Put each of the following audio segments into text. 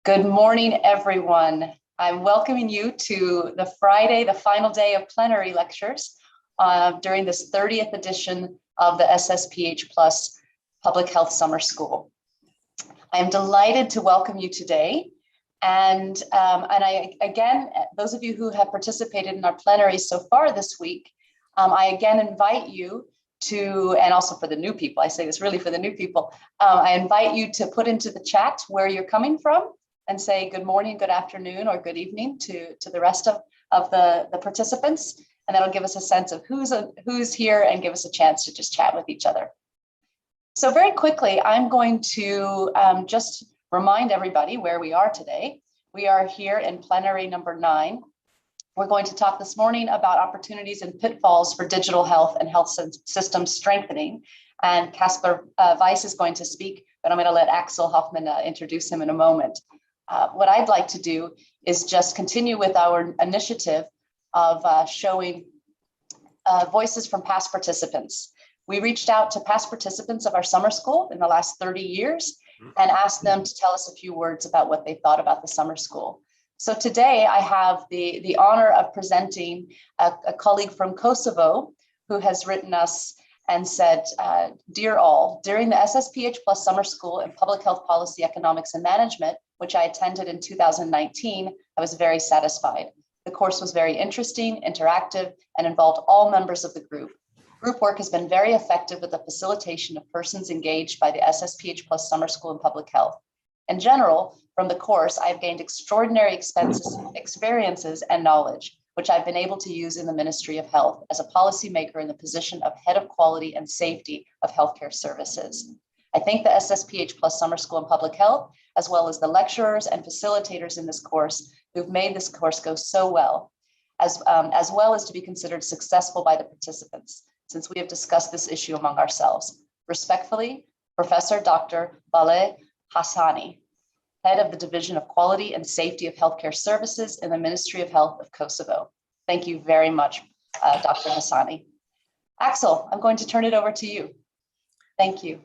Good morning, everyone. I'm welcoming you to the Friday, the final day of plenary lectures during this 30th edition of the SSPH Plus Public Health Summer School. I am delighted to welcome you today. And again, those of you who have participated in our plenary so far this week, I again invite you to, and also for the new people, I say this really for the new people, I invite you to put into the chat where you're coming from and say good morning, good afternoon, or good evening to the rest of the participants. And that'll give us a sense of who's here and give us a chance to just chat with each other. So very quickly, I'm going to just remind everybody where we are today. We are here in plenary number 9. We're going to talk this morning about opportunities and pitfalls for digital health and health system strengthening. And Kaspar Wyss is going to speak, but I'm going to let Axel Hoffman introduce him in a moment. What I'd like to do is just continue with our initiative of showing voices from past participants. We reached out to past participants of our summer school in the last 30 years and asked them to tell us a few words about what they thought about the summer school. So today I have the honor of presenting a colleague from Kosovo who has written us and said, dear all, during the SSPH Plus Summer School in Public Health Policy, Economics and Management, which I attended in 2019, I was very satisfied. The course was very interesting, interactive, and involved all members of the group. Group work has been very effective with the facilitation of persons engaged by the SSPH Plus Summer School in Public Health. In general, from the course, I've gained extraordinary experiences and knowledge, which I've been able to use in the Ministry of Health as a policymaker in the position of Head of Quality and Safety of Healthcare Services. I thank the SSPH Plus Summer School in Public Health, as well as the lecturers and facilitators in this course who've made this course go so well, as well as to be considered successful by the participants, since we have discussed this issue among ourselves. Respectfully, Professor Dr. Baleh Hassani, Head of the Division of Quality and Safety of Healthcare Services in the Ministry of Health of Kosovo. Thank you very much, Dr. Hassani. Axel, I'm going to turn it over to you. Thank you.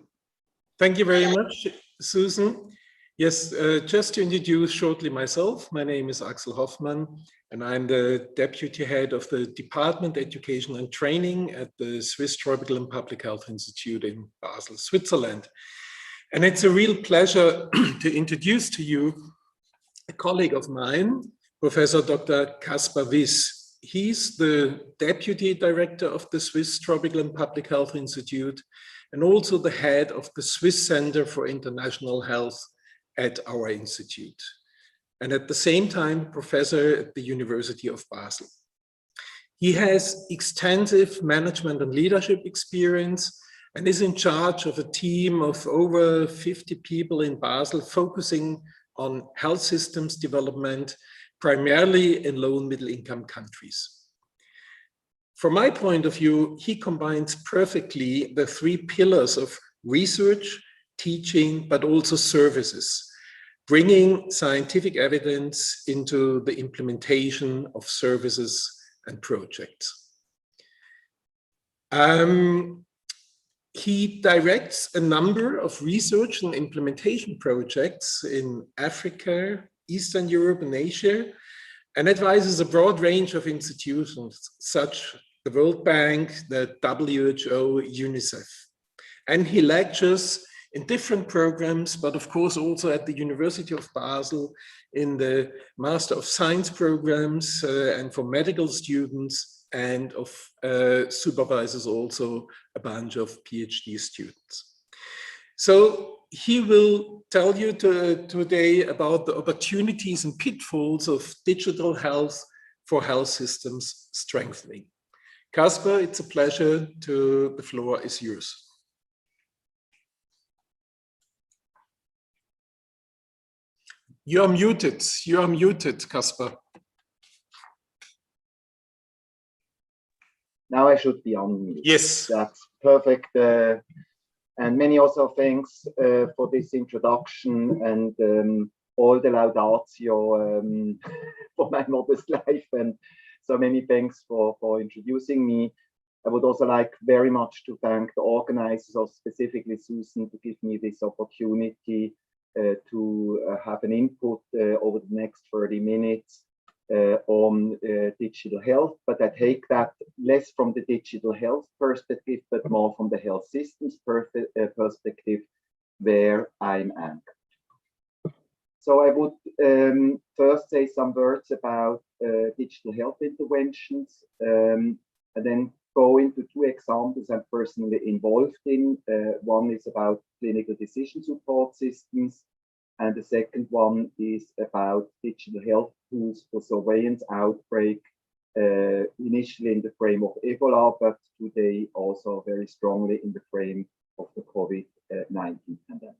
Thank you very much, Susan. Yes, just to introduce shortly myself, my name is Axel Hoffman, and I'm the Deputy Head of the Department Education and Training at the Swiss Tropical and Public Health Institute in Basel, Switzerland. And it's a real pleasure to introduce to you a colleague of mine, Professor Dr. Kaspar Wyss. He's the Deputy Director of the Swiss Tropical and Public Health Institute and also the head of the Swiss Center for International Health at our institute. And at the same time, professor at the University of Basel. He has extensive management and leadership experience and is in charge of a team of over 50 people in Basel focusing on health systems development, primarily in low and middle income countries. From my point of view, he combines perfectly the 3 pillars of research, teaching, but also services, bringing scientific evidence into the implementation of services and projects. He directs a number of research and implementation projects in Africa, Eastern Europe, and Asia, and advises a broad range of institutions, such as the World Bank, the WHO, UNICEF. And he lectures in different programs, but of course also at the University of Basel in the Master of Science programs and for medical students, and supervises also a bunch of PhD students. So he will tell you today about the opportunities and pitfalls of digital health for health systems strengthening. Kaspar, it's a pleasure. The floor is yours. You are muted, Kaspar. Now I should be unmuted. Yes. That's perfect. And many also thanks for this introduction and all the laudatio for my modest life. And so many thanks for introducing me. I would also like very much to thank the organizers, or specifically Susan, to give me this opportunity to have an input over the next 30 minutes on digital health, but I take that less from the digital health perspective, but more from the health systems perspective, where I'm anchored. So I would first say some words about digital health interventions, and then go into two examples I'm personally involved in. One is about clinical decision support systems, and the second one is about digital health tools for surveillance outbreak, initially in the frame of Ebola, but today also very strongly in the frame of the COVID-19 pandemic.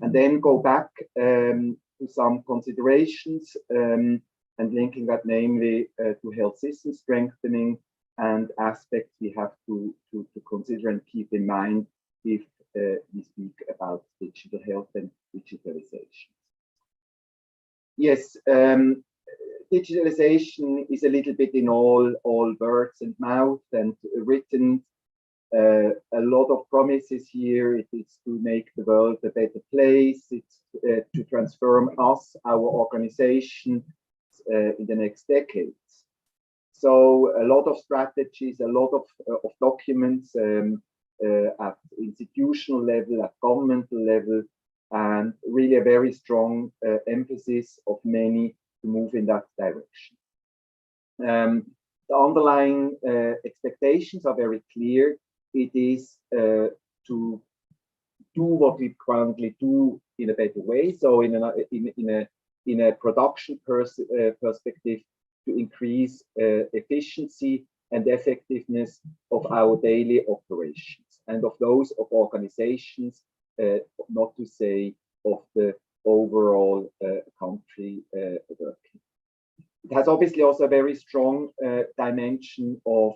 And then go back to some considerations and linking that namely to health system strengthening and aspects we have to consider and keep in mind if we speak about digital health and digitalization. Yes, digitalization is a little bit in all words and mouth and written. A lot of promises here. It is to make the world a better place. It's to transform us, our organization, in the next decades. So a lot of strategies, a lot of documents at institutional level, at governmental level, and really a very strong emphasis of many to move in that direction. The underlying expectations are very clear. It is to do what we currently do in a better way. So in a production perspective, to increase efficiency and effectiveness of our daily operations and of those of organizations, not to say of the overall country working. It has obviously also a very strong dimension of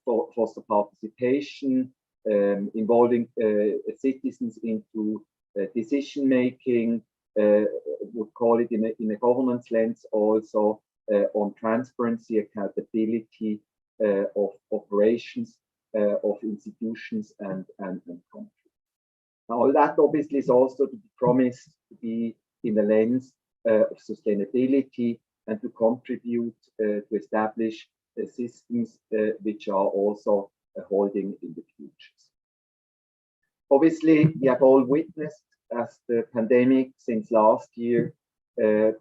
foster participation, involving citizens into decision making, would call it in a governance lens also on transparency, accountability of operations of institutions and countries. Now, all that obviously is also to be promised to be in the lens of sustainability and to contribute to establish systems which are also holding in the futures. Obviously, we have all witnessed as the pandemic since last year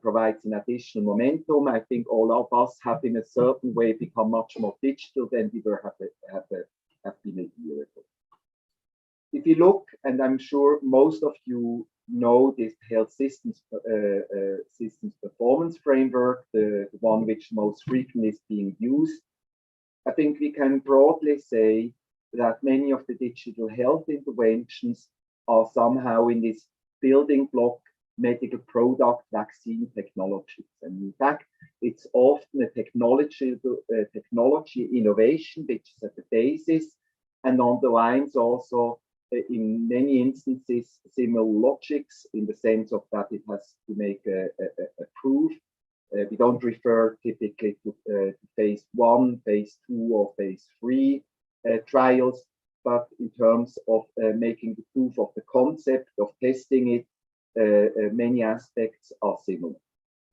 provides an additional momentum. I think all of us have in a certain way become much more digital than we were have been a year ago. If you look, and I'm sure most of you know this health systems performance framework, the one which most frequently is being used, I think we can broadly say that many of the digital health interventions are somehow in this building block medical product vaccine technologies. And in fact, it's often a technology innovation which is at the basis and underlines also in many instances similar logics in the sense of that it has to make a proof. We don't refer typically to phase 1, phase 2, or phase 3 trials, but in terms of making the proof of the concept of testing it, many aspects are similar.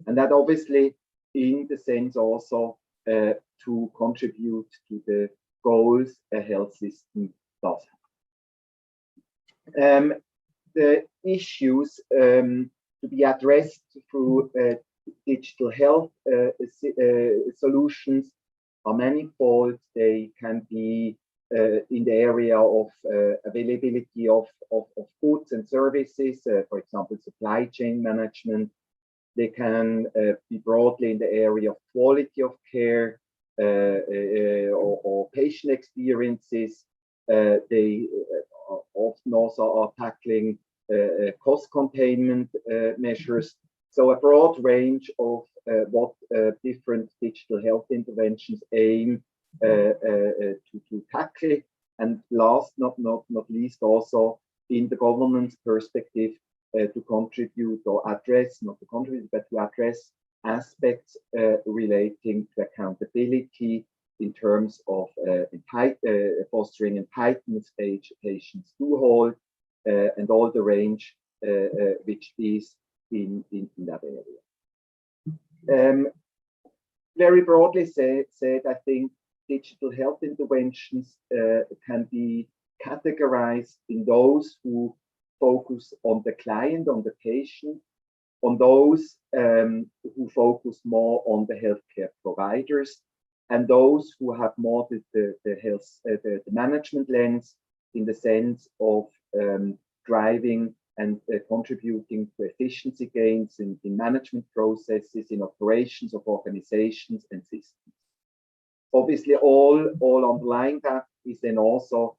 And that obviously in the sense also to contribute to the goals a health system does have. The issues to be addressed through digital health solutions are manifold. They can be in the area of availability of goods and services, for example, supply chain management. They can be broadly in the area of quality of care or patient experiences. They often also are tackling cost containment measures. So a broad range of what different digital health interventions aim to tackle, and last not least also in the government's perspective to contribute or address, not to contribute, but to address aspects relating to accountability in terms of fostering entitlements patients do hold, and all the range which is in that area. Very broadly said, I think digital health interventions can be categorized in those who focus on the client, on the patient, on those who focus more on the healthcare providers, and those who have more the management lens, in the sense of driving and contributing to efficiency gains in management processes, in operations of organizations and systems. Obviously, all underlying that is then also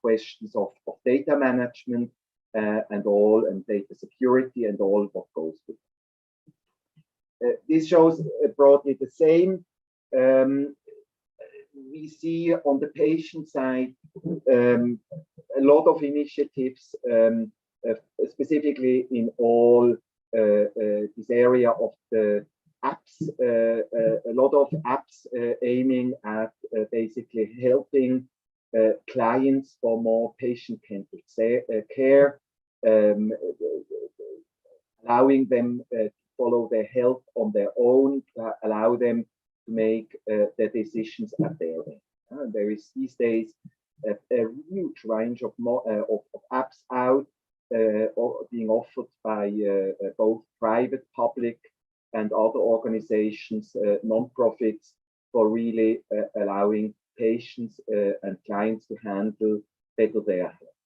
questions of data management and data security and all what goes with it. This shows broadly the same. We see on the patient side a lot of initiatives, specifically in all this area of the apps, a lot of apps aiming at basically helping clients for more patient-centered care, allowing them to follow their health on their own, allow them to make their decisions at their end. There is these days a huge range of apps out being offered by both private, public, and other organizations, non-profits, for really allowing patients and clients to handle better their health.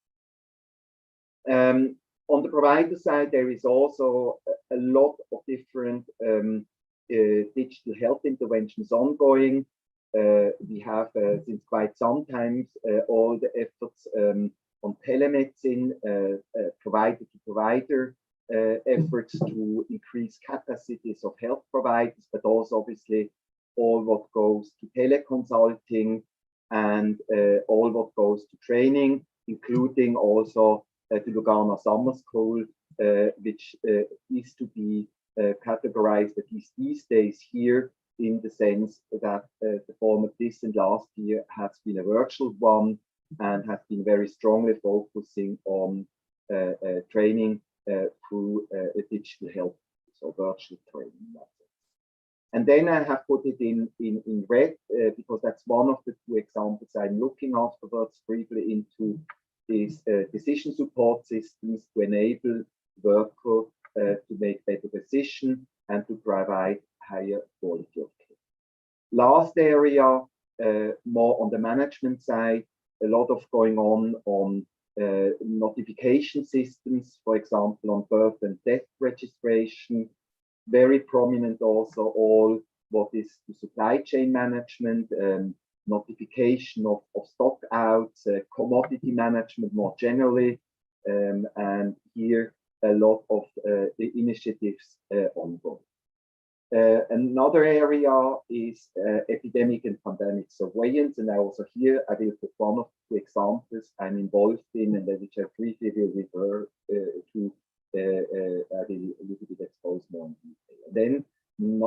On the provider side, there is also a lot of different digital health interventions ongoing. We have since quite some time all the efforts on telemedicine, provider-to-provider efforts to increase capacities of health providers, but also obviously all what goes to teleconsulting and all what goes to training, including also the Lugano Summer School, which is to be categorized, at least these days, here in the sense that the format this and last year has been a virtual one and has been very strongly focusing on training through digital health, so virtual training. And then I have put it in red because that's one of the two examples I'm looking afterwards briefly into, is decision support systems to enable workers to make better decisions and to provide higher quality of care. Last area, more on the management side, a lot of going on notification systems, for example, on birth and death registration. Very prominent also all what is the supply chain management, notification of stock outs, commodity management more generally, and here a lot of the initiatives ongoing. Another area is epidemic and pandemic surveillance, and also here I will put one of the examples I'm involved in, and which I briefly will refer to. I will a little bit expose more in detail. Then,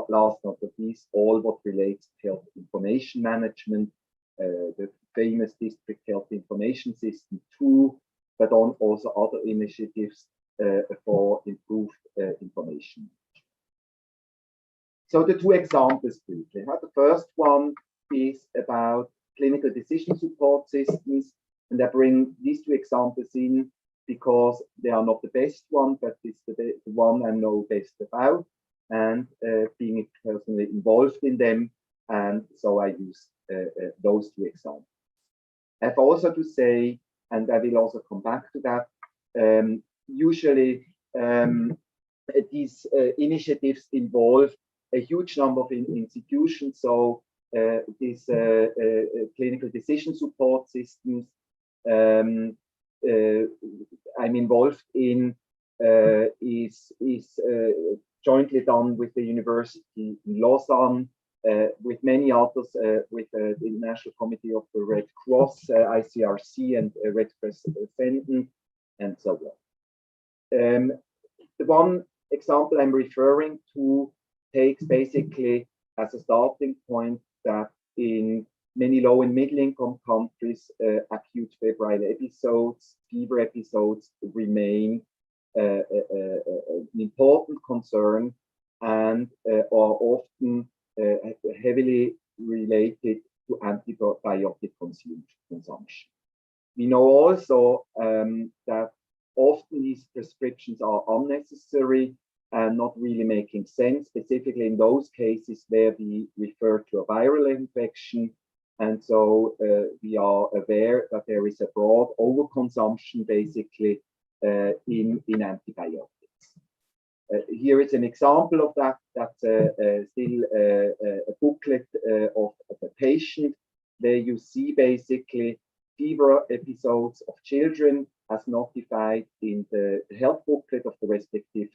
last but not least, all what relates to health information management, the famous district health information system 2, but on also other initiatives for improved information. So the two examples briefly. The first one is about clinical decision support systems, and I bring these two examples in because they are not the best one, but it's the one I know best about, and being personally involved in them, and so I use those two examples. I have also to say, and I will also come back to that, usually these initiatives involve a huge number of institutions, so these clinical decision support systems I'm involved in is jointly done with the University in Lausanne, with many others, with the National Committee of the Red Cross, ICRC, and Red Cross Center, and so on. The one example I'm referring to takes basically as a starting point that in many low and middle income countries, acute febrile episodes, fever episodes remain an important concern and are often heavily related to antibiotic consumption. We know also that often these prescriptions are unnecessary and not really making sense, specifically in those cases where we refer to a viral infection. And so we are aware that there is a broad overconsumption basically in antibiotics. Here is an example of that. That's still a booklet of a patient where you see basically fever episodes of children as notified in the health booklet of the respective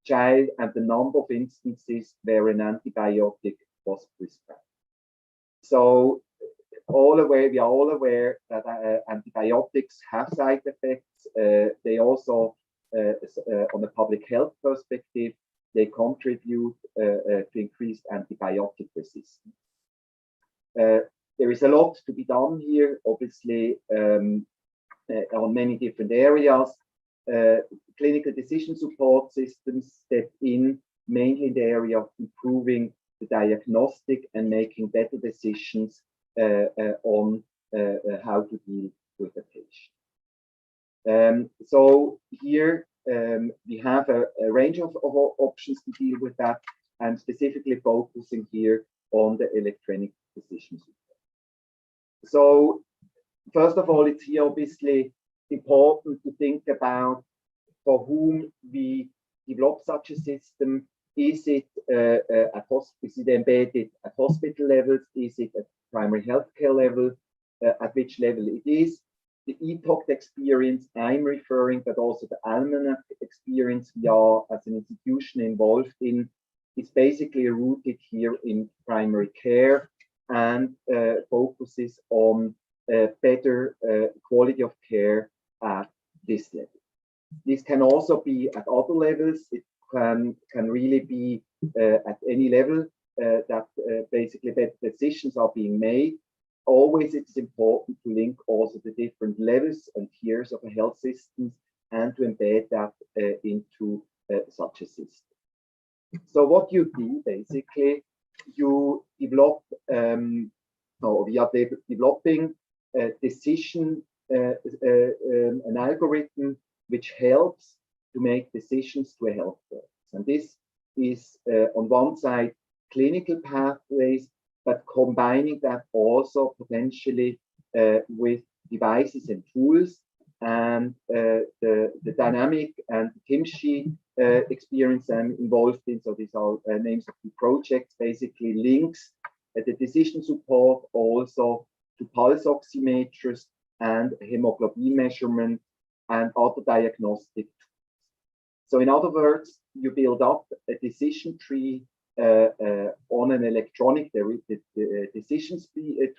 child and the number of instances where an antibiotic was prescribed. So we are all aware that antibiotics have side effects. They also, on a public health perspective, they contribute to increased antibiotic resistance. There is a lot to be done here, obviously, on many different areas. Clinical decision support systems step in mainly in the area of improving the diagnostic and making better decisions on how to deal with the patient. So here we have a range of options to deal with that, and specifically focusing here on the electronic decision support. So first of all, it's here obviously important to think about for whom we develop such a system. Is it embedded at hospital levels? Is it at primary healthcare level? At which level it is? The EPOCT experience I'm referring, but also the Almanac experience we are as an institution involved in, is basically rooted here in primary care and focuses on better quality of care at this level. This can also be at other levels. It can really be at any level that basically better decisions are being made. Always it's important to link also the different levels and tiers of a health system and to embed that into such a system. So what you do basically, you develop, or we are developing a decision, an algorithm which helps to make decisions to a health purpose. And this is on one side clinical pathways, but combining that also potentially with devices and tools. And the dynamic and Kimchi experience I'm involved in, so these are names of the projects, basically links the decision support also to pulse oximeters and hemoglobin measurement and other diagnostic tools. So in other words, you build up a decision tree on an electronic decision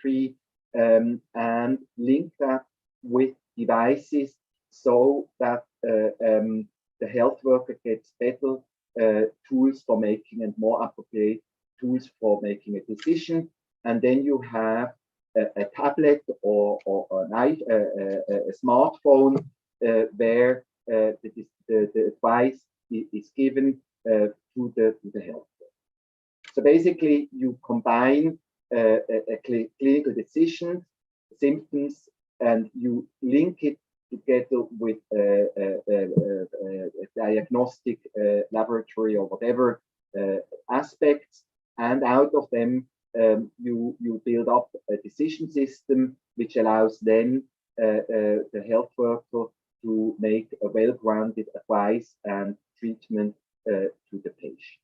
tree and link that with devices so that the health worker gets better tools for making and more appropriate tools for making a decision. And then you have a tablet or a smartphone where the advice is given to the health. So basically, you combine clinical decisions, symptoms, and you link it together with a diagnostic laboratory or whatever aspects, and out of them you build up a decision system which allows then the health worker to make a well-grounded advice and treatment to the patient.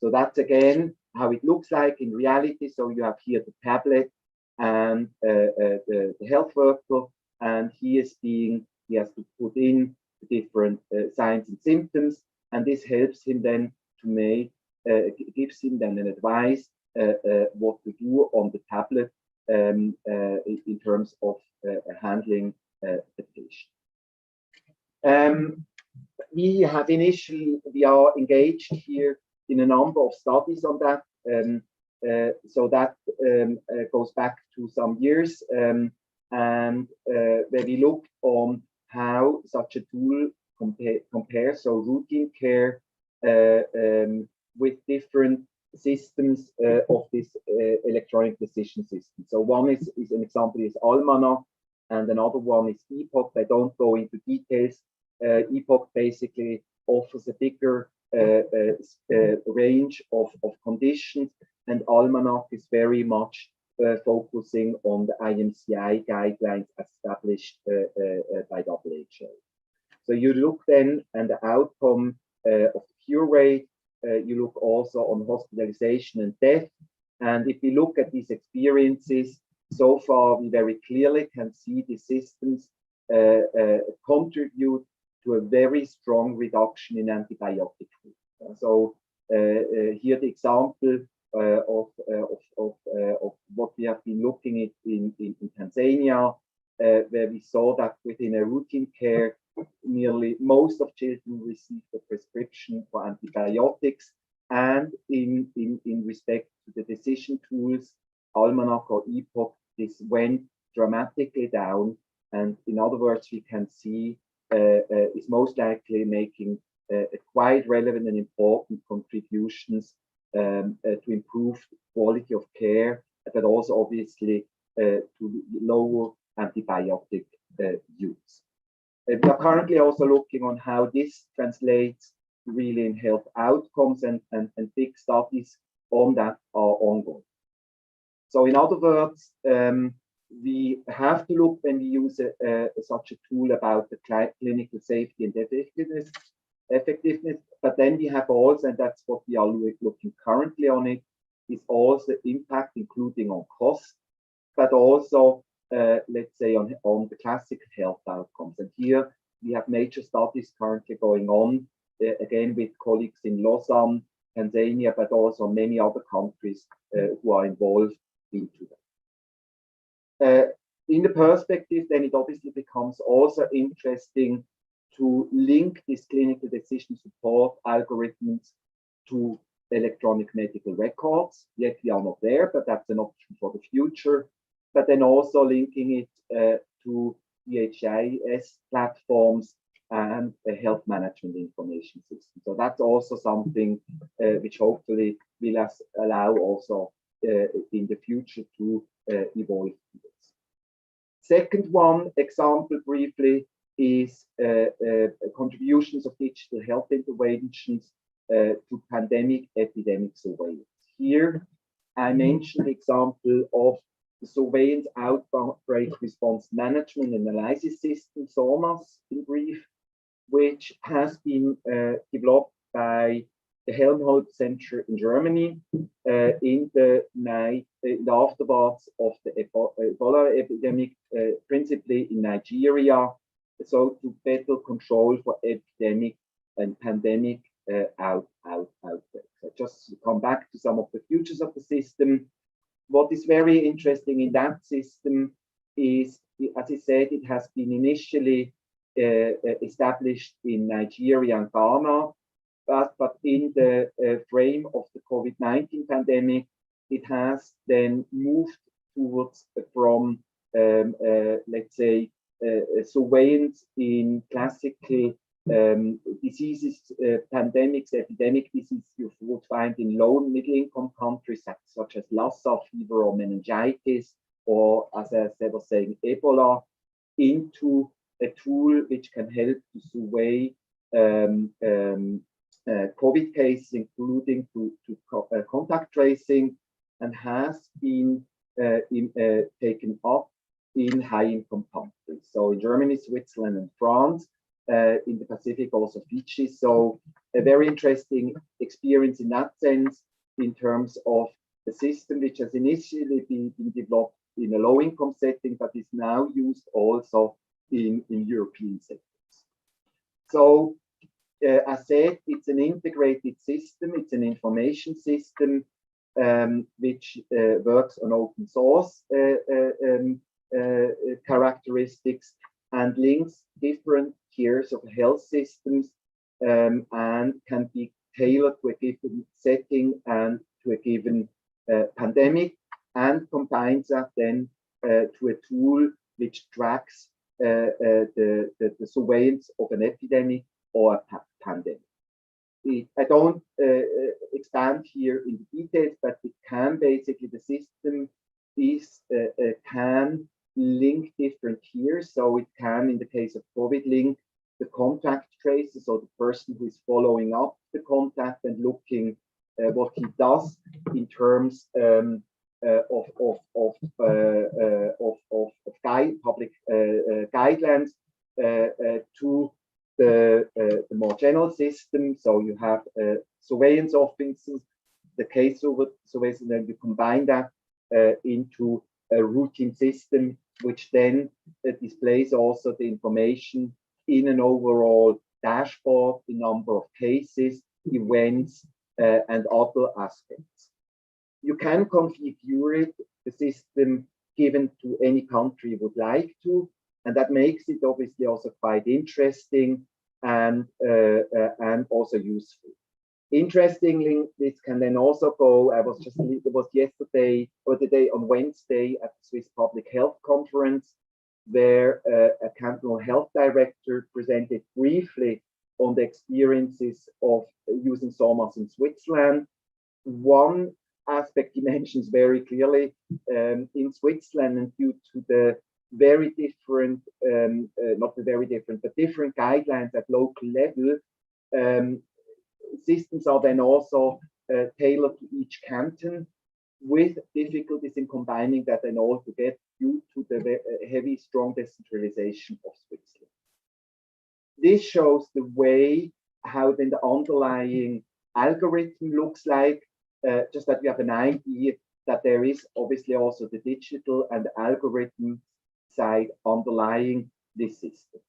So that's again how it looks like in reality. So you have here the tablet and the health worker, and he has to put in the different signs and symptoms, and this helps him then to make, gives him then an advice what to do on the tablet in terms of handling the patient. We are engaged here in a number of studies on that. So that goes back to some years, and where we looked on how such a tool compares, so routine care with different systems of this electronic decision system. So one is an example is Almanach, and another one is Epoch. I don't go into details. Epoch basically offers a bigger range of conditions, and Almanach is very much focusing on the IMCI guidelines established by WHO. So you look then at the outcome of the cure rate. You look also on hospitalization and death. And if we look at these experiences, so far we very clearly can see the systems contribute to a very strong reduction in antibiotic use. So here the example of what we have been looking at in Tanzania, where we saw that within a routine care, nearly most of children received a prescription for antibiotics, and in respect to the decision tools, Almanach or Epoch, this went dramatically down, and in other words, we can see is most likely making quite relevant and important contributions to improve quality of care, but also obviously to lower antibiotic use. We are currently also looking on how this translates really in health outcomes, and big studies on that are ongoing. So in other words, we have to look when we use such a tool about the clinical safety and effectiveness, but then we have also, and that's what we are looking currently on it, is also impact, including on cost, but also let's say on the classic health outcomes. And here we have major studies currently going on, again with colleagues in Lausanne, Tanzania, but also many other countries who are involved into that. In the perspective, then it obviously becomes also interesting to link this clinical decision support algorithms to electronic medical records. Yet we are not there, but that's an option for the future. But then also linking it to EHIS platforms and a health management information system. So that's also something which hopefully will allow also in the future to evolve. Second one example briefly is contributions of digital health interventions to pandemic epidemic surveillance. Here I mentioned the example of the surveillance outbreak response management and analysis system, SORMAS in brief, which has been developed by the Helmholtz Center in Germany in the afterwards of the Ebola epidemic, principally in Nigeria, so to better control for epidemic and pandemic outbreaks. So just to come back to some of the features of the system, what is very interesting in that system is, as I said, it has been initially established in Nigeria and Ghana, but in the frame of the COVID-19 pandemic, it has then moved towards from, let's say, surveillance in classical diseases, pandemics, epidemic diseases you would find in low and middle income countries such as Lassa fever or meningitis, or as I was saying, Ebola, into a tool which can help to survey COVID cases, including to contact tracing, and has been taken up in high-income countries. So in Germany, Switzerland, and France, in the Pacific, also Fiji. So a very interesting experience in that sense, in terms of the system, which has initially been developed in a low-income setting, but is now used also in European settings. So as said, it's an integrated system. It's an information system which works on open source characteristics and links different tiers of health systems and can be tailored to a given setting and to a given pandemic, and combines that then to a tool which tracks the surveillance of an epidemic or a pandemic. I don't expand here in the details, but it can basically, the system is can link different tiers. So it can, in the case of COVID, link the contact traces, so the person who is following up the contact and looking what he does in terms of public guidelines to the more general system. So you have surveillance officers, the case surveillance, and then you combine that into a routine system, which then displays also the information in an overall dashboard, the number of cases, events, and other aspects. You can configure it, the system, given to any country you would like to, and that makes it obviously also quite interesting and also useful. Interestingly, this can then also go, it was yesterday or the day on Wednesday at the Swiss Public Health Conference, where a cantonal health director presented briefly on the experiences of using SORMAS in Switzerland. One aspect he mentions very clearly in Switzerland, and due to the very different, not the very different, but different guidelines at local level, systems are then also tailored to each canton, with difficulties in combining that and all together due to the heavy, strong decentralization of Switzerland. This shows the way how then the underlying algorithm looks like, just that we have an idea that there is obviously also the digital and the algorithm side underlying this system.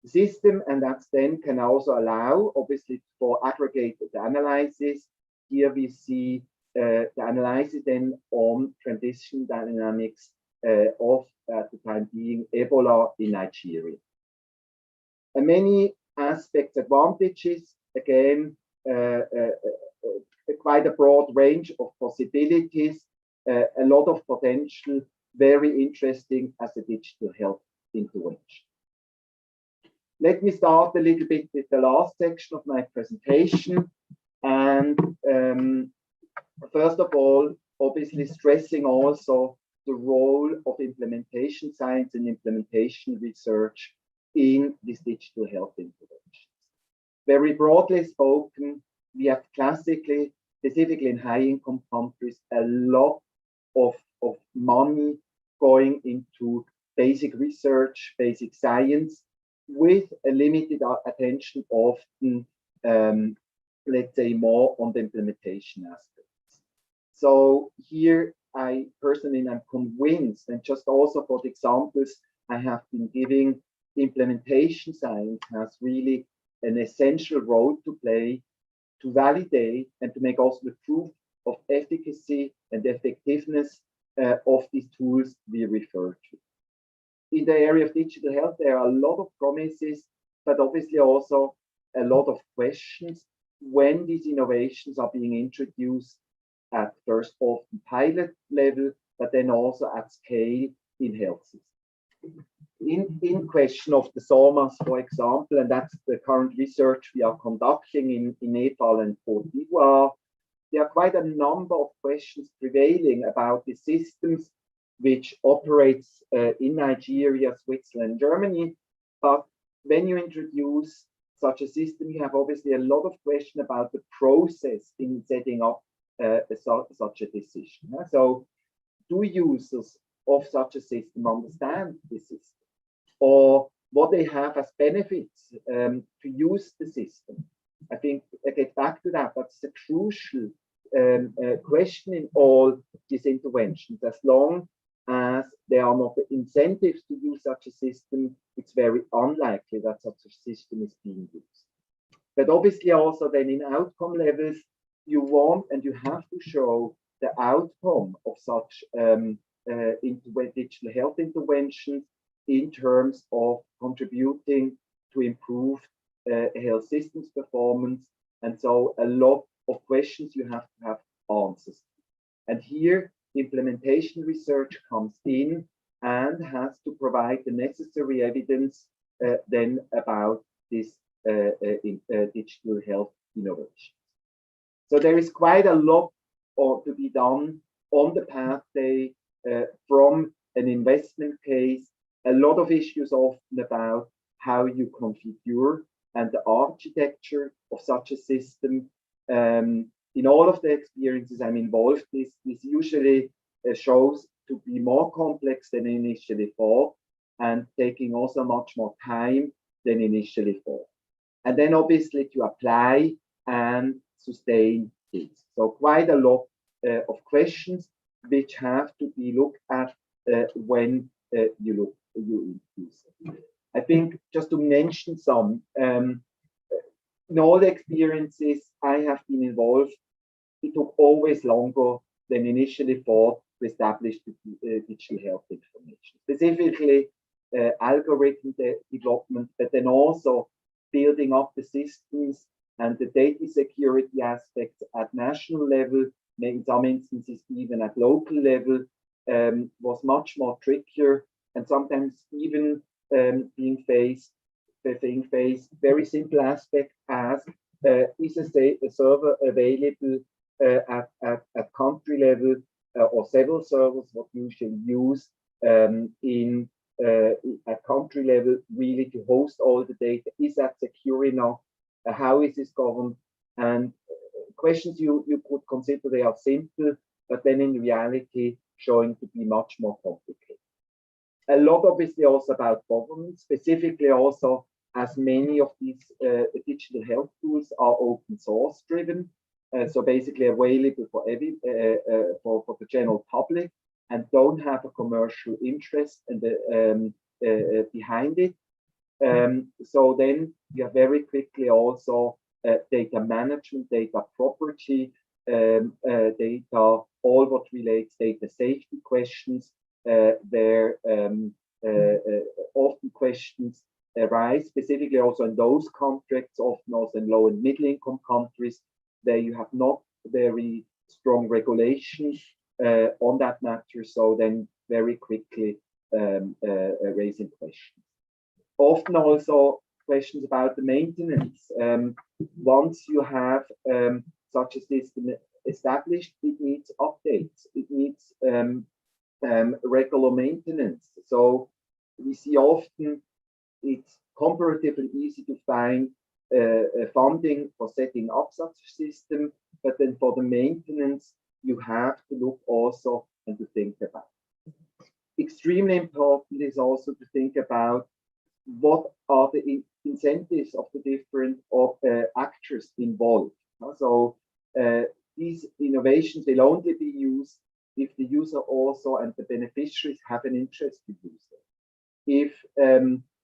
The system, and that's then can also allow, obviously, for aggregated analysis. Here we see the analysis then on transition dynamics of, at the time being, Ebola in Nigeria. And many aspects, advantages, again, quite a broad range of possibilities, a lot of potential, very interesting as a digital health intervention. Let me start a little bit with the last section of my presentation. And first of all, obviously stressing also the role of implementation science and implementation research in this digital health interventions. Very broadly spoken, we have classically, specifically in high-income countries, a lot of money going into basic research, basic science, with a limited attention often, let's say, more on the implementation aspects. So here I personally am convinced, and just also for the examples I have been giving, implementation science has really an essential role to play to validate and to make also the proof of efficacy and effectiveness of these tools we refer to. In the area of digital health, there are a lot of promises, but obviously also a lot of questions when these innovations are being introduced at first often pilot level, but then also at scale in health systems. In question of the SORMAS, for example, and that's the current research we are conducting in Nepal and Cote d'Ivoire, there are quite a number of questions prevailing about the systems which operates in Nigeria, Switzerland, Germany. But when you introduce such a system, you have obviously a lot of question about the process in setting up such a decision. So do users of such a system understand this system? Or what they have as benefits to use the system? I think I get back to that. That's a crucial question in all these interventions. As long as there are not the incentives to use such a system, it's very unlikely that such a system is being used. But obviously also then in outcome levels, you want and you have to show the outcome of such digital health interventions in terms of contributing to improve health systems performance. And so a lot of questions you have to have answers. And here, implementation research comes in and has to provide the necessary evidence then about this digital health innovation. So there is quite a lot to be done on the pathway from an investment case, a lot of issues often about how you configure and the architecture of such a system. In all of the experiences I'm involved, this usually shows to be more complex than initially thought and taking also much more time than initially thought. And then obviously to apply and sustain it. So quite a lot of questions which have to be looked at when you introduce it. I think just to mention some, in all the experiences I have been involved, it took always longer than initially thought to establish the digital health information. Specifically, algorithm development, but then also building up the systems and the data security aspects at national level, in some instances even at local level, was much more trickier, and sometimes even being faced very simple aspect as is a server available at country level or several servers what you usually use at country level really to host all the data. Is that secure enough? How is this governed? And questions you could consider they are simple, but then in reality showing to be much more complicated. A lot obviously also about governance, specifically also as many of these digital health tools are open source driven, so basically available for the general public and don't have a commercial interest behind it. So then you have very quickly also data management, data property, data, all what relates data safety questions. There often questions arise, specifically also in those contracts, often also in low and middle income countries, where you have not very strong regulations on that matter. So then very quickly raising questions. Often also questions about the maintenance. Once you have such a system established, it needs updates. It needs regular maintenance. So we see often it's comparatively easy to find funding for setting up such a system, but then for the maintenance, you have to look also and to think about. Extremely important is also to think about what are the incentives of the different actors involved. So these innovations will only be used if the user also and the beneficiaries have an interest to use them. If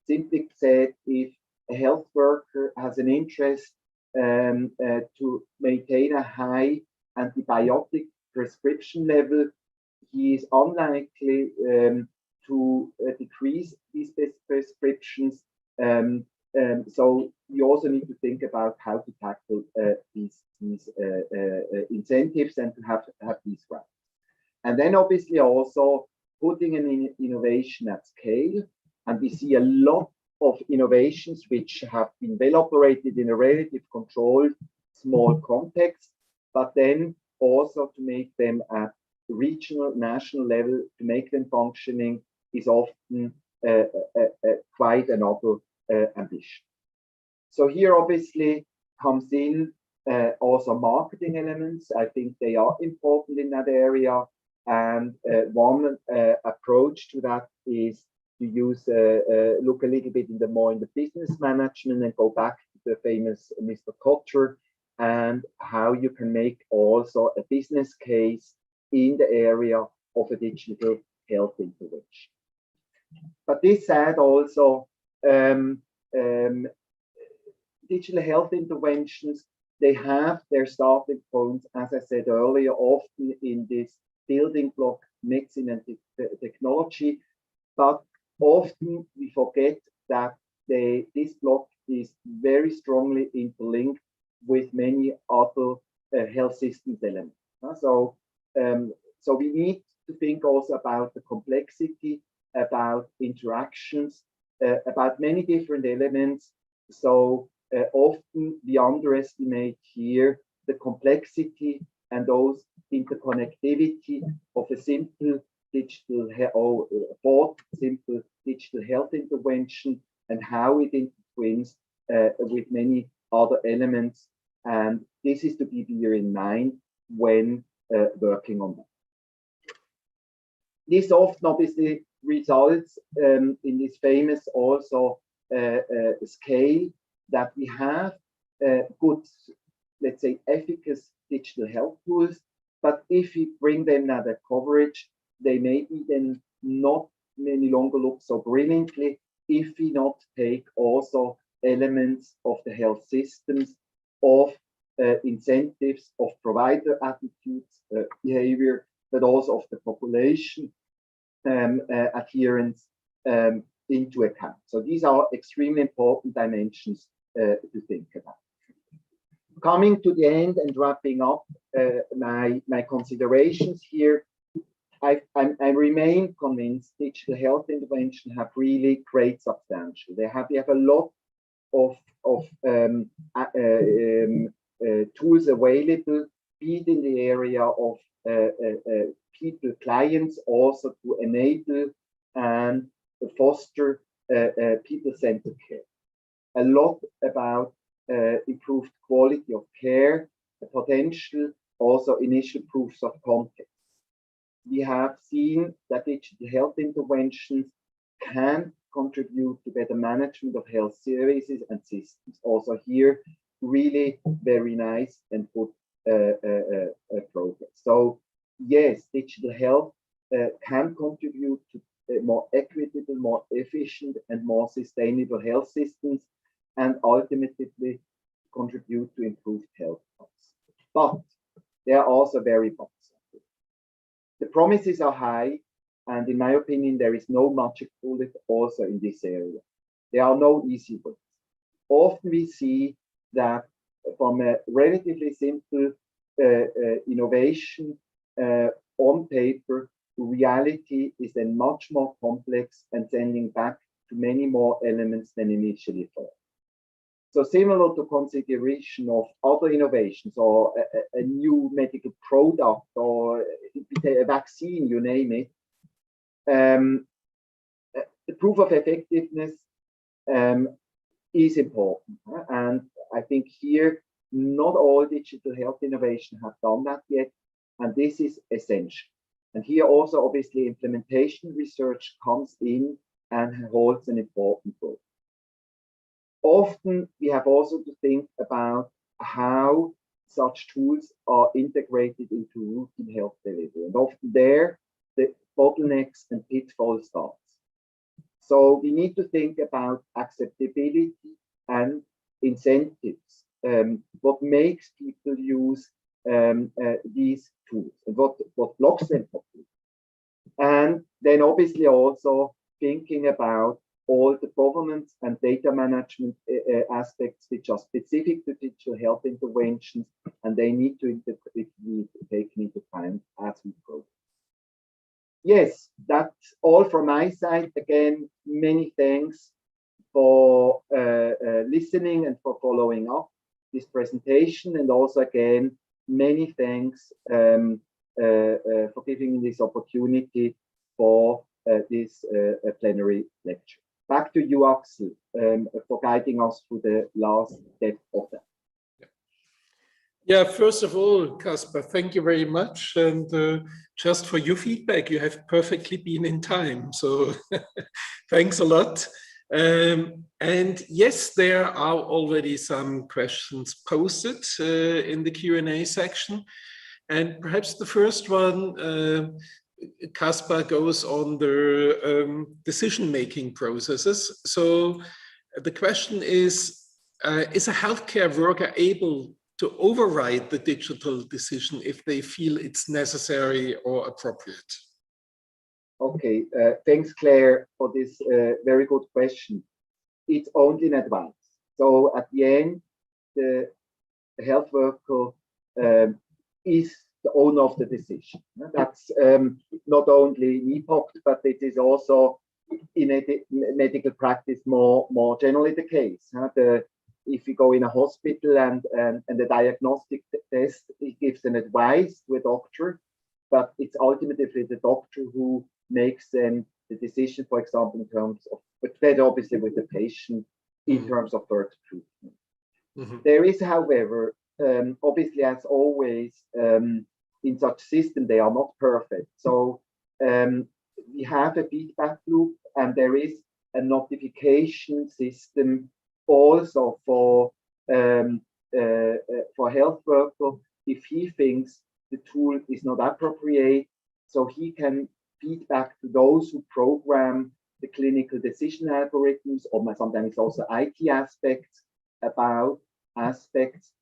simply said, if a health worker has an interest to maintain a high antibiotic prescription level, he is unlikely to decrease these prescriptions. So we also need to think about how to tackle these incentives and to have these rights. And then obviously also putting an innovation at scale. And we see a lot of innovations which have been well operated in a relative controlled small context, but then also to make them at regional, national level, to make them functioning is often quite another ambition. So here obviously comes in also marketing elements. I think they are important in that area. And one approach to that is to use look a little bit more in the business management and go back to the famous Mr. Kocher and how you can make also a business case in the area of a digital health intervention. But this said also, digital health interventions, they have their starting points, as I said earlier, often in this building block medicine and technology, but often we forget that this block is very strongly interlinked with many other health systems elements. So So we need to think also about the complexity, about interactions, about many different elements. So often we underestimate here the complexity and those interconnectivity of a simple digital simple digital health intervention and how it intertwines with many other elements. And this is to be bear in mind when working on that. This often obviously results in this famous also scale that we have good, let's say, efficacious digital health tools, but if we bring them at a coverage, they may be then not any longer look so brilliantly if we not take also elements of the health systems, of incentives, of provider attitudes, behavior, but also of the population adherence into account. So these are extremely important dimensions to think about. Coming to the end and wrapping up my considerations here, I remain convinced digital health intervention have really great substantial. We have a lot of tools available, be it in the area of people, clients, also to enable and foster people-centered care. A lot about improved quality of care, the potential, also initial proofs of concept. We have seen that digital health interventions can contribute to better management of health services and systems. Also here, really very nice and good progress. So yes, digital health can contribute to more equitable, more efficient, and more sustainable health systems, and ultimately contribute to improved health outcomes. But there are also very buts. The promises are high, and in my opinion, there is no magic bullet also in this area. There are no easy ways. Often we see that from a relatively simple innovation on paper, reality is then much more complex and sending back to many more elements than initially thought. So similar to consideration of other innovations or a new medical product or a vaccine, you name it, the proof of effectiveness is important. And I think here, not all digital health innovation have done that yet, and this is essential. And here also, obviously, implementation research comes in and holds an important role. Often, we have also to think about how such tools are integrated into routine health delivery. And often there, the bottlenecks and pitfalls start. So we need to think about acceptability and incentives. What makes people use these tools and what blocks them properly. And then obviously also thinking about all the governance and data management aspects which are specific to digital health interventions, and they need to be taken into account as we progress. Yes, that's all from my side. Again, many thanks for listening and for following up this presentation, and also again, many thanks for giving me this opportunity for this plenary lecture. Back to you, Axel, for guiding us through the last step of that. Yeah, first of all, Kaspar, thank you very much. And just for your feedback, you have perfectly been in time. So thanks a lot. And yes, there are already some questions posted in the Q&A section. And perhaps the first one, Kaspar, goes on the decision-making processes. So the question is a healthcare worker able to override the digital decision if they feel it's necessary or appropriate? Okay, thanks, Claire, for this very good question. It's only in advance. So at the end, the health worker is the owner of the decision. That's not only in EPOC, but it is also in medical practice more generally the case. If you go in a hospital and the diagnostic test, it gives an advice to a doctor, but it's ultimately the doctor who makes then the decision, for example, in terms of, but together obviously with the patient, in terms of further treatment. There is, however, obviously, as always, in such system, they are not perfect. So we have a feedback loop, and there is a notification system also for health worker if he thinks the tool is not appropriate, so he can feedback to those who program the clinical decision algorithms, or sometimes also IT aspects about aspects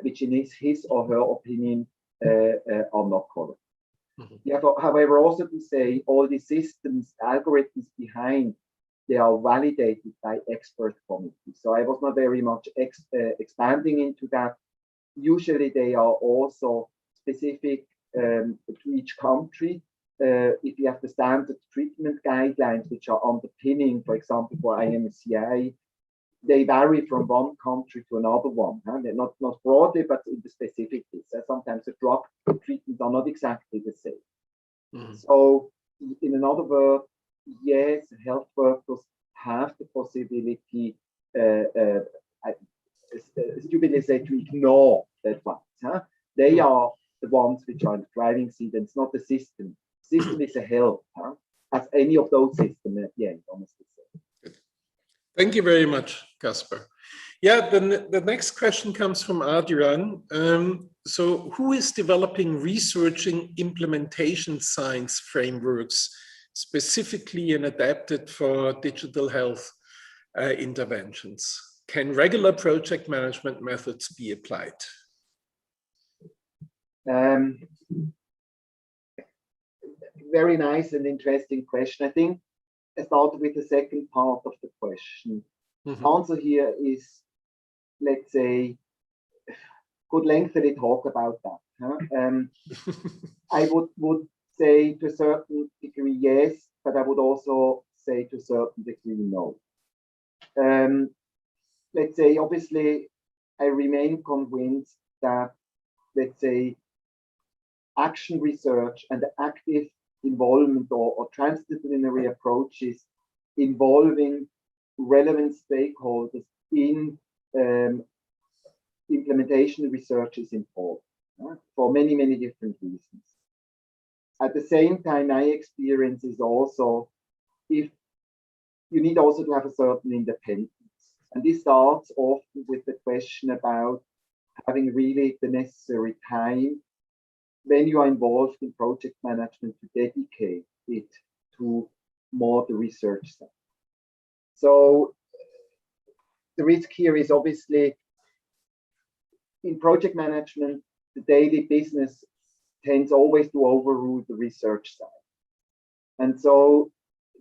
which in his or her opinion are not correct. You have, however, also to say all the systems, algorithms behind, they are validated by expert committees. So I was not very much expanding into that. Usually they are also specific to each country. If you have the standard treatment guidelines, which are underpinning, for example, for IMCI, they vary from one country to another one. They're not broadly, but in the specificities. Sometimes the drug treatments are not exactly the same. So, in another word, yes, health workers have the possibility, stupidly say, to ignore that one. They are the ones which are in the driving seat, and it's not the system. The system is a help, as any of those systems at the end, honestly. Thank you very much, Kaspar. Yeah, the next question comes from Adrian. So who is developing researching implementation science frameworks specifically and adapted for digital health interventions? Can regular project management methods be applied? Very nice and interesting question. I think I started with the second part of the question. Answer here is, let's say, could lengthily talk about that. I would say to a certain degree yes, but I would also say to a certain degree no. Let's say, obviously, I remain convinced that, let's say, action research and the active involvement or transdisciplinary approaches involving relevant stakeholders in implementation research is important for many, many different reasons. At the same time, my experience is also, if you need also to have a certain independence. And this starts often with the question about having really the necessary time when you are involved in project management to dedicate it to more the research side. So the risk here is obviously in project management, the daily business tends always to overrule the research side. And so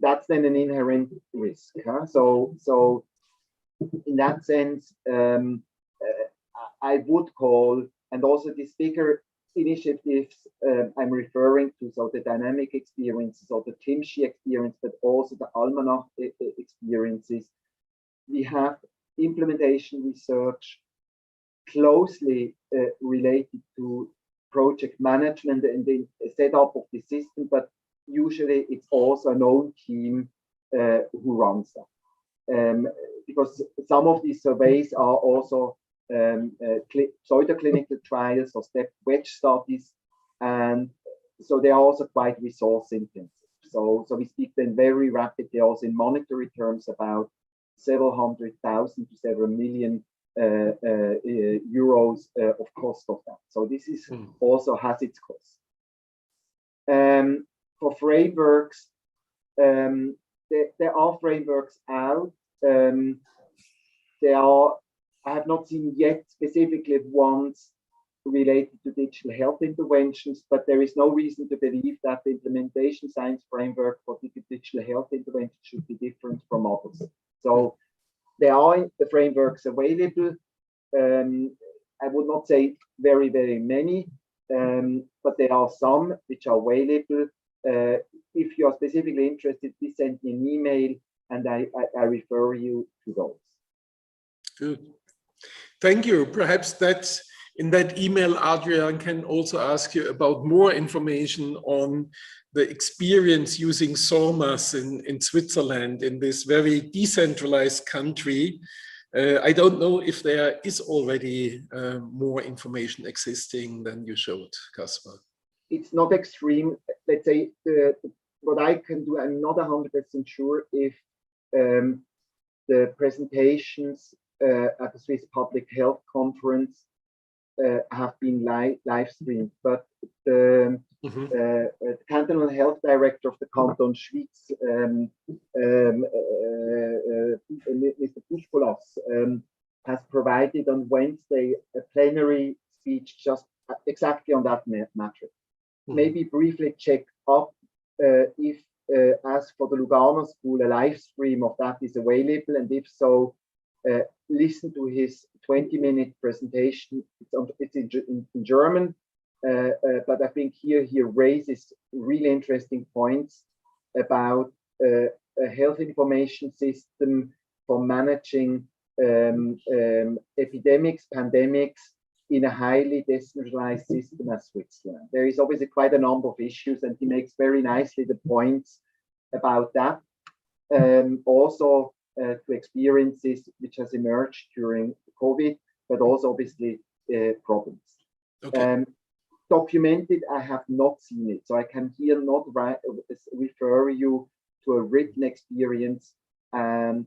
that's then an inherent risk. So in that sense, I would call, and also these bigger initiatives I'm referring to, so the dynamic experiences or the Timshi experience, but also the Almanach experiences, we have implementation research closely related to project management and the setup of the system, but usually it's also an own team who runs that. Because some of these surveys are also pseudo-clinical trials or step wedge studies, and so they are also quite resource intensive. So we speak then very rapidly also in monetary terms about several 100,000 to several million euros of cost of that. So this is also has its cost. For frameworks, there are frameworks out. I have not seen yet specifically ones related to digital health interventions, but there is no reason to believe that the implementation science framework for digital health intervention should be different from others. So there are the frameworks available. I would not say very, very many. but there are some which are available. If you are specifically interested, please send me an email and I refer you to those. Good. Thank you. Perhaps that in that email, Adrian can also ask you about more information on the experience using SORMAS in Switzerland, in this very decentralized country. I don't know if there is already more information existing than you showed, Kaspar. It's not extreme. Let's say what I can do, I'm not 100% sure if the presentations at the Swiss Public Health Conference have been live streamed, but the cantonal health director of the Canton Schwyz, Mr. Pushkulas, has provided on Wednesday a plenary speech just exactly on that matter. Maybe briefly check up if, as for the Lugano School, a live stream of that is available, and if so, listen to his 20-minute presentation. It's in German, but I think here he raises really interesting points about a health information system for managing epidemics, pandemics in a highly decentralized system as Switzerland. There is obviously quite a number of issues, and he makes very nicely the points about that. Also, to experiences which has emerged during COVID, but also obviously problems. Okay. Documented, I have not seen it, so I can here not refer you to a written experience, and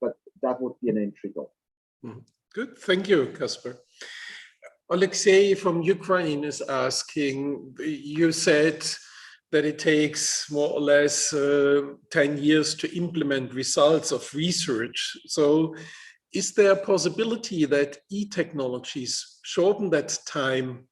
but that would be an entry door. Good, thank you, Kaspar. Alexei from Ukraine is asking, you said that it takes more or less 10 years to implement results of research. So is there a possibility that e-technologies shorten that time,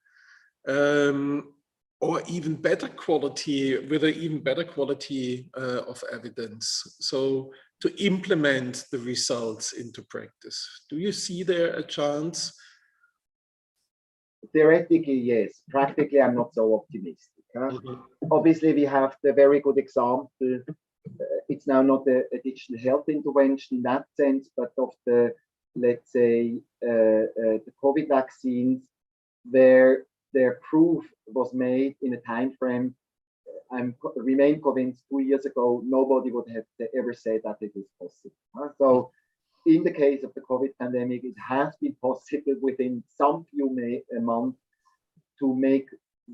or even better quality, with an even better quality of evidence, so to implement the results into practice? Do you see there a chance? Theoretically, yes. Practically, I'm not so optimistic. Obviously, we have the very good example. It's now not a digital health intervention in that sense, but of the, let's say, the COVID vaccines, where their proof was made in a time frame. I remain convinced 2 years ago, nobody would have ever said that it is possible. So in the case of the COVID pandemic, it has been possible within some few months to make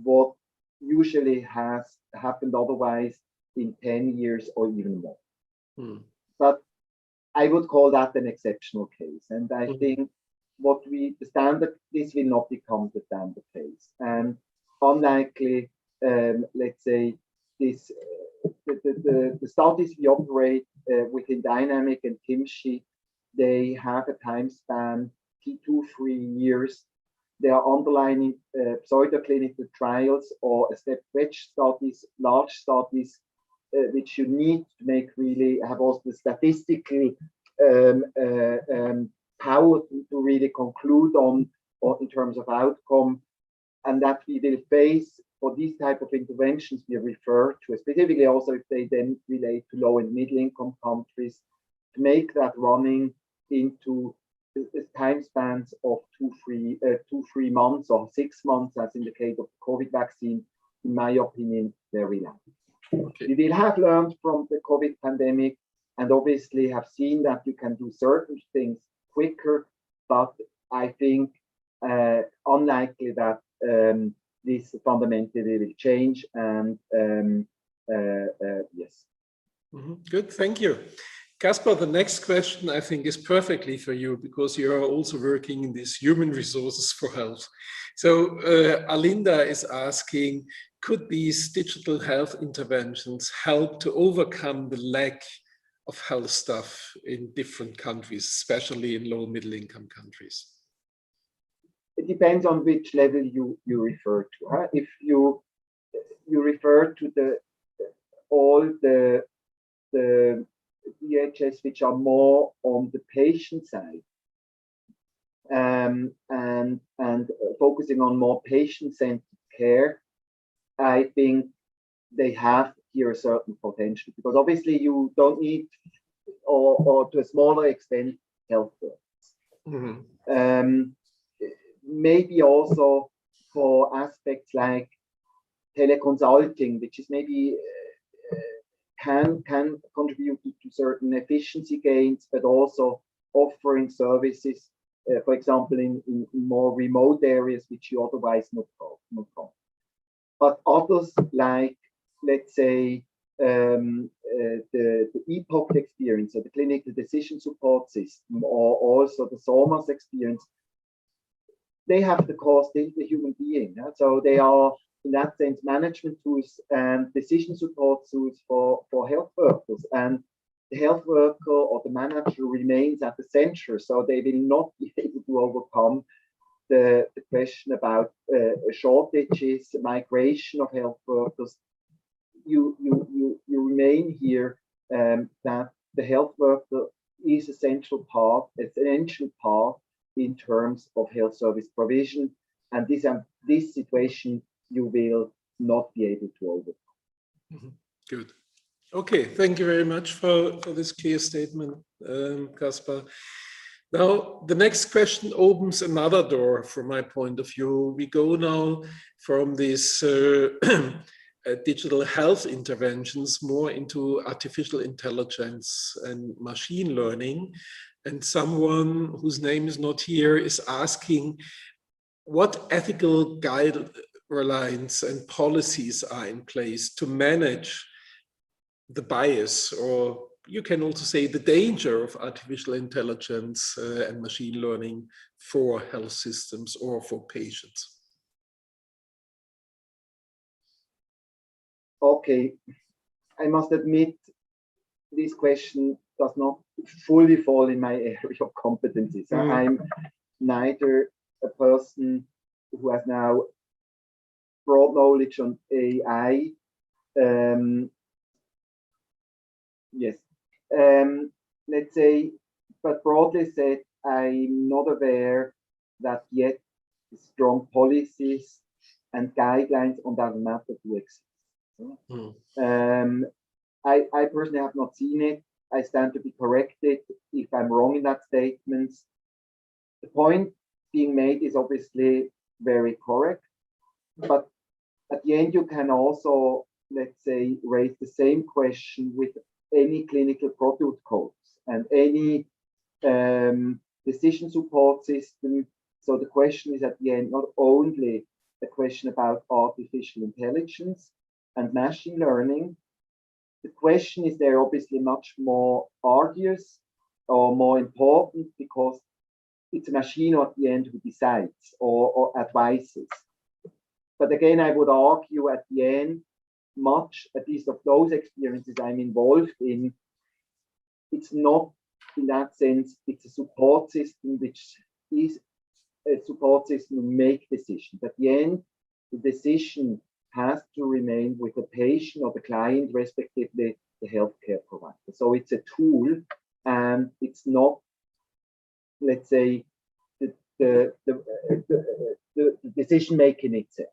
what usually has happened otherwise in 10 years or even more. But I would call that an exceptional case. And I think the standard, this will not become the standard case. And unlikely, let's say, this the studies we operate within Dynamic and Kimchi, they have a time span 2-3 years. They are underlining pseudo-clinical trials or step-wedge studies, large studies, which you need to make really have also the statistical power to really conclude on, or in terms of outcome, and that we will face for these type of interventions we refer to, specifically also if they then relate to low and middle income countries, to make that running into time spans of 2-3 months or 6 months, as in the case of the COVID vaccine, in my opinion, very long. Okay. We will have learned from the COVID pandemic and obviously have seen that you can do certain things quicker, but I think unlikely that this fundamentally will change. And yes. Good, thank you. Kaspar, the next question I think is perfectly for you, because you are also working in these human resources for health. So Alinda is asking, could these digital health interventions help to overcome the lack of health staff in different countries, especially in low middle income countries? It depends on which level you refer to. If you refer to all the DHS which are more on the patient side and focusing on more patient-centered care, I think they have here a certain potential, because obviously you don't need, or to a smaller extent, health workers. Maybe also for aspects like teleconsulting, which is maybe can contribute to certain efficiency gains, but also offering services, for example, in more remote areas, which you otherwise not go. But others, like, let's say, the EPOC experience, or the clinical decision support system, or also the SOMAS experience, they have the cost in the human being. So they are, in that sense, management tools and decision support tools for health workers. And the health worker or the manager remains at the center, so they will not be able to overcome the question about shortages, migration of health workers. You remain here, that the health worker is a central part, essential part in terms of health service provision, and this situation you will not be able to overcome. Good. Okay, thank you very much for this clear statement, Kaspar. Now, the next question opens another door from my point of view. We go now from these digital health interventions more into artificial intelligence and machine learning. And someone whose name is not here is asking what ethical guidelines and policies are in place to manage the bias, or you can also say the danger of artificial intelligence and machine learning for health systems or for patients. Okay, I must admit this question does not fully fall in my area of competencies. I'm neither a person who has now broad knowledge on AI. Yes, let's say, but broadly said, I'm not aware that yet strong policies and guidelines on that matter do exist. I personally have not seen it. I stand to be corrected if I'm wrong in that statement. The point being made is obviously very correct, but at the end you can also, let's say, raise the same question with any clinical product codes and any decision support system. So the question is at the end not only a question about artificial intelligence and machine learning. The question is there obviously much more arduous or more important, because it's a machine at the end who decides or advises. But again, I would argue at the end, much, at least of those experiences I'm involved in, it's not in that sense, it's a support system which is a support system to make decisions. At the end, the decision has to remain with the patient or the client, respectively the healthcare provider. So it's a tool, and it's not, let's say, the decision making itself.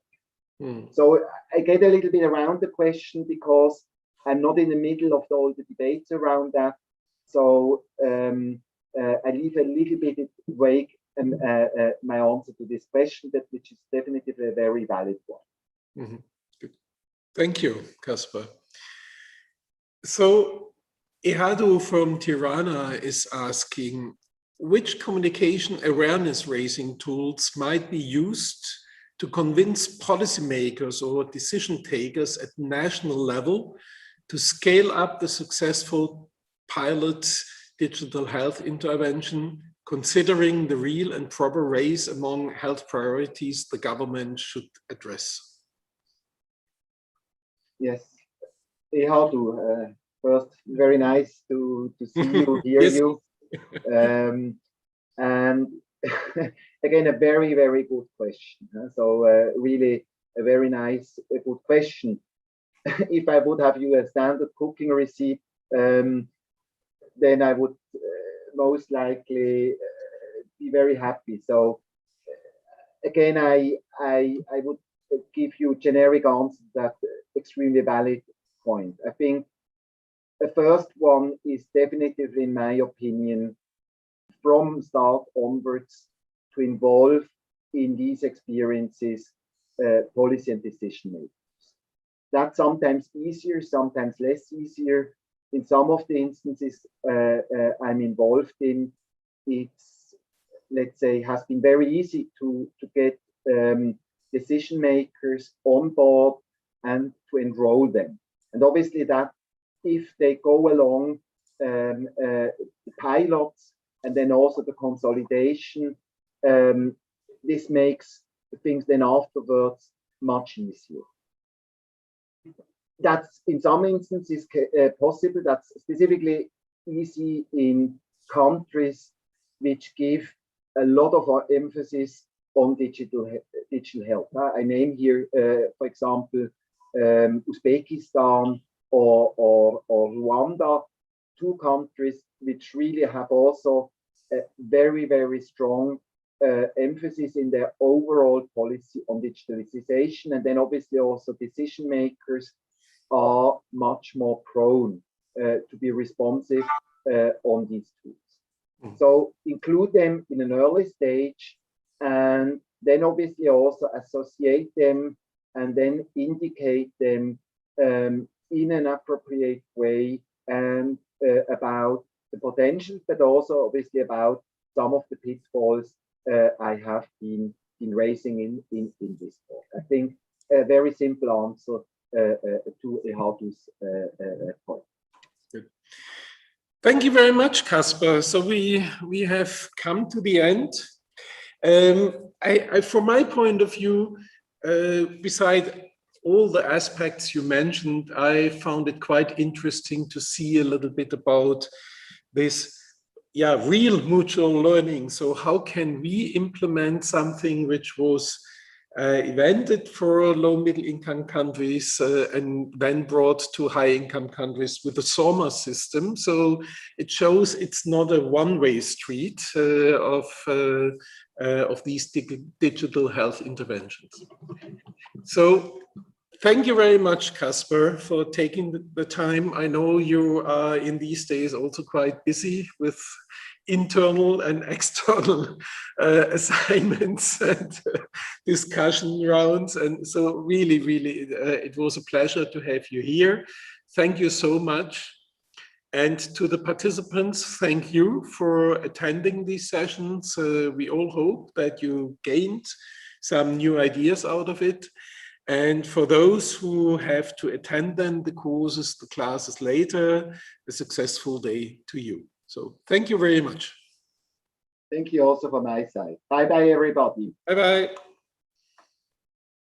So I get a little bit around the question because I'm not in the middle of all the debates around that. So I leave a little bit vague my answer to this question, which is definitely a very valid one. Good. Thank you, Kaspar. So Ehadu from Tirana is asking, which communication awareness raising tools might be used to convince policymakers or decision takers at national level to scale up the successful pilot digital health intervention, considering the real and proper race among health priorities the government should address? Yes, Ehadu, first, very nice to see you, hear Yes. you. And again, a very, very good question. So really a very nice, good question. If I would have you a standard cooking recipe, then I would most likely be very happy. So again, I would give you generic answer to that extremely valid point. I think the first one is definitively, in my opinion, from start onwards, to involve in these experiences policy and decision makers. That's sometimes easier, sometimes less easier. In some of the instances I'm involved in, it's, let's say, has been very easy to get decision makers on board and to enroll them. And obviously that if they go along the pilots and then also the consolidation, this makes things then afterwards much easier. That's in some instances possible. That's specifically easy in countries which give a lot of our emphasis on digital health. I name here, for example, Uzbekistan or Rwanda, two countries which really have also a very, very strong emphasis in their overall policy on digitalization. And then obviously also decision makers are much more prone to be responsive on these tools. So include them in an early stage, and then obviously also associate them and then indicate them in an appropriate way and about the potential, but also obviously about some of the pitfalls I have been raising in this talk. I think a very simple answer to Ehatu's point. Good. Thank you very much, Kaspar. So we have come to the end. From my point of view, beside all the aspects you mentioned, I found it quite interesting to see a little bit about this, real mutual learning. So how can we implement something which was invented for low middle income countries and then brought to high income countries with the SORMA system. So it shows it's not a one-way street of these digital health interventions. So thank you very much, Kaspar, for taking the time. I know you are in these days also quite busy with internal and external assignments and discussion rounds. And so really, it was a pleasure to have you here. Thank you so much. And to the participants, thank you for attending these sessions. We all hope that you gained some new ideas out of it. And for those who have to attend then the courses, the classes later, a successful day to you. So thank you very much. Thank you also from my side. Bye-bye, everybody. Bye-bye.